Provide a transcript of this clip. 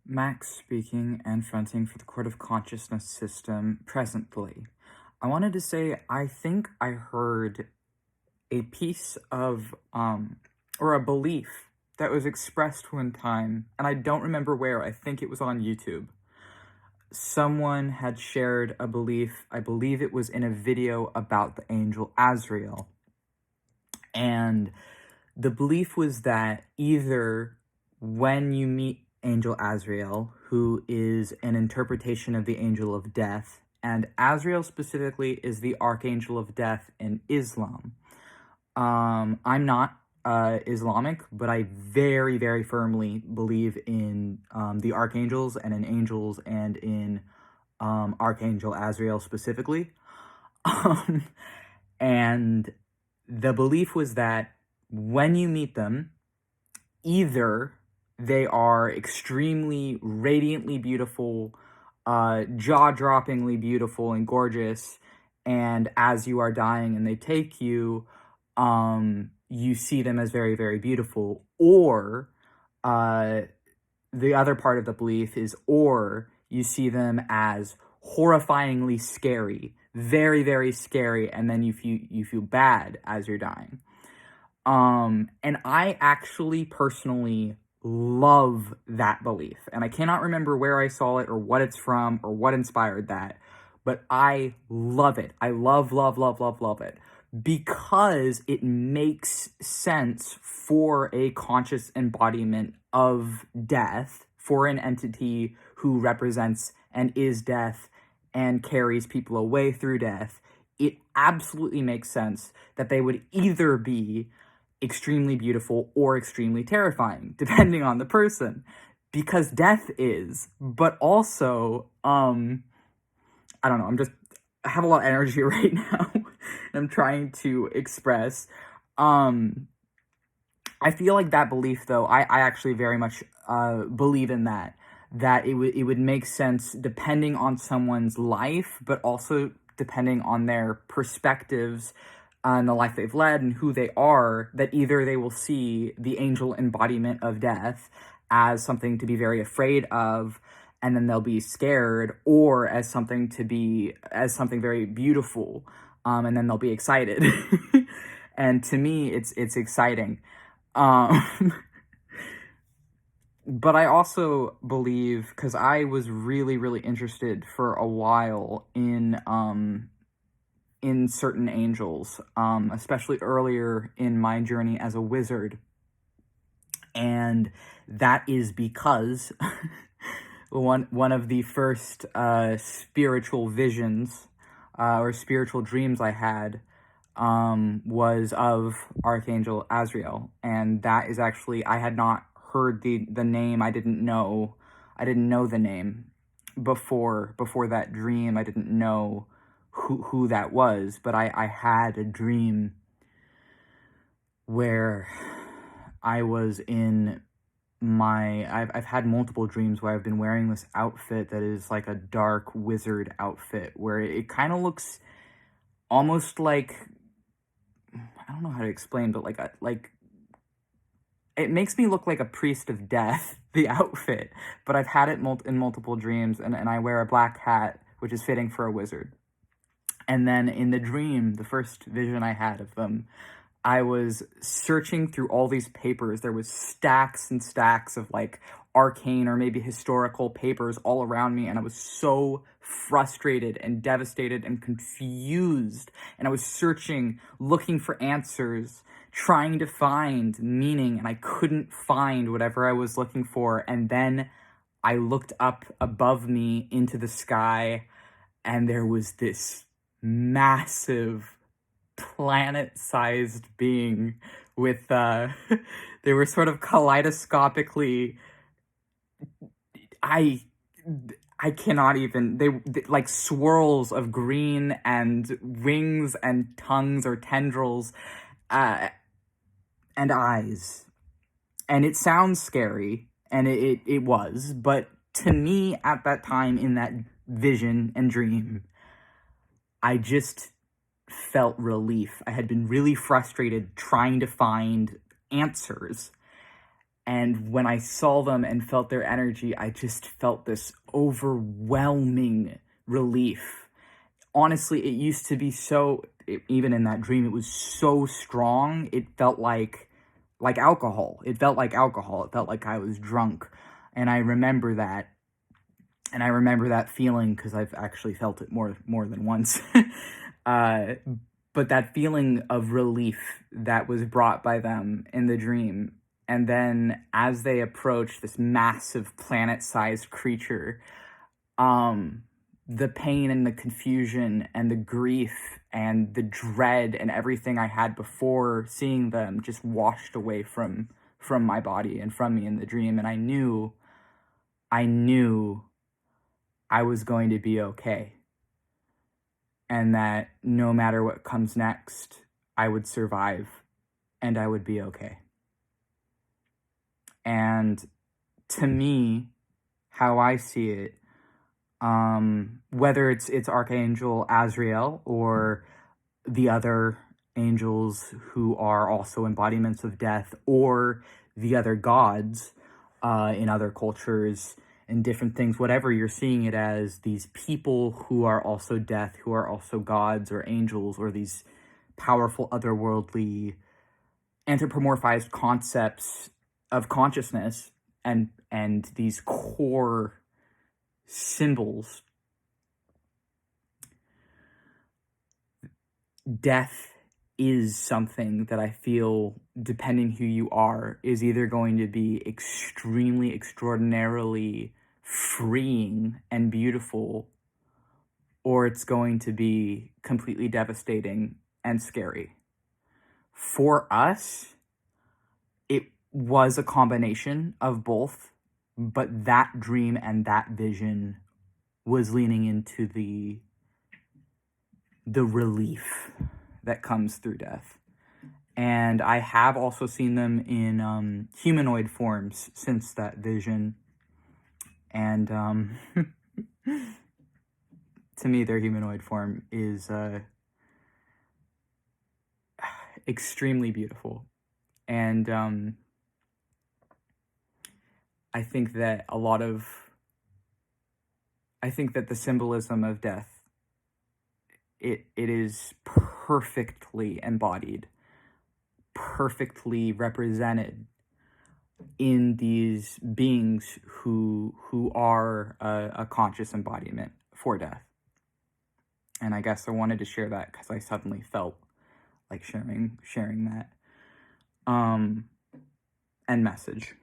Max speaking and fronting for the Court of Consciousness system presently. I wanted to say I think I heard a piece of, or a belief that was expressed one time, and I don't remember where. I think it was on YouTube. Someone had shared a belief, I believe it was in a video about the angel Azriel. And the belief was that either when you meet Angel Azriel, who is an interpretation of the angel of death, and Azriel specifically is the archangel of death in Islam. I'm not Islamic, but I very, very firmly believe in the archangels and in angels and in Archangel Azriel specifically. And the belief was that when you meet them, either they are extremely radiantly beautiful, jaw-droppingly beautiful and gorgeous, and as you are dying and they take you, you see them as very, very beautiful, or the other part of the belief is, or you see them as horrifyingly scary, very, very scary, and then you feel bad as you're dying. And I actually personally love that belief. And I cannot remember where I saw it or what it's from or what inspired that, but I love it. I love, love, love, love, love it because it makes sense for a conscious embodiment of death, for an entity who represents and is death and carries people away through death. It absolutely makes sense that they would either be extremely beautiful or extremely terrifying, depending on the person, because death is, but also, I don't know, I have a lot of energy right now, and I'm trying to express, I feel like that belief, though, I actually very much, believe in that it would make sense depending on someone's life, but also depending on their perspectives, and the life they've led and who they are, that either they will see the angel embodiment of death as something to be very afraid of, and then they'll be scared, or as something very beautiful, and then they'll be excited. And to me, it's exciting. But I also believe, because I was really, really interested for a while in certain angels, especially earlier in my journey as a wizard. And that is because one of the first spiritual visions or spiritual dreams I had was of Archangel Azriel. And that is actually, I had not heard the name. I didn't know the name before that dream. I didn't know who that was, but I had a dream where I was in I've had multiple dreams where I've been wearing this outfit that is like a dark wizard outfit, where it kind of looks almost like, I don't know how to explain, but like it makes me look like a priest of death, the outfit, but I've had it in multiple dreams, and I wear a black hat, which is fitting for a wizard. And then in the dream, the first vision I had of them, I was searching through all these papers. There was stacks and stacks of like arcane or maybe historical papers all around me, and I was so frustrated and devastated and confused. And I was searching, looking for answers, trying to find meaning, and I couldn't find whatever I was looking for. And then I looked up above me into the sky, and there was this massive planet-sized being with they were sort of kaleidoscopically, I cannot even, they like swirls of green and wings and tongues or tendrils and eyes. And it sounds scary, and it was, but to me at that time in that vision and dream, I just felt relief. I had been really frustrated trying to find answers, And when I saw them and felt their energy, I just felt this overwhelming relief. Honestly, it used to be even in that dream, it was so strong. It felt like alcohol. It felt like alcohol. It felt like I was drunk. And I remember that. And I remember that feeling because I've actually felt it more than once. uh, but that feeling of relief that was brought by them in the dream. And then as they approached this massive planet-sized creature, the pain and the confusion and the grief and the dread and everything I had before seeing them just washed away from my body and from me in the dream. And I knew I was going to be okay. And that no matter what comes next, I would survive and I would be okay. And to me, how I see it, whether it's Archangel Azriel or the other angels who are also embodiments of death, or the other gods in other cultures and different things, whatever you're seeing it as, these people who are also death, who are also gods or angels, or these powerful otherworldly anthropomorphized concepts of consciousness and these core symbols. Death is something that I feel, depending who you are, is either going to be extremely, extraordinarily freeing and beautiful, or it's going to be completely devastating and scary. For us, it was a combination of both, but that dream and that vision was leaning into the relief that comes through death. And I have also seen them in humanoid forms since that vision. And to me, their humanoid form is extremely beautiful. And I think that the symbolism of death, it is perfectly embodied, perfectly represented in these beings who are a conscious embodiment for death. And I guess I wanted to share that because I suddenly felt like sharing that and message.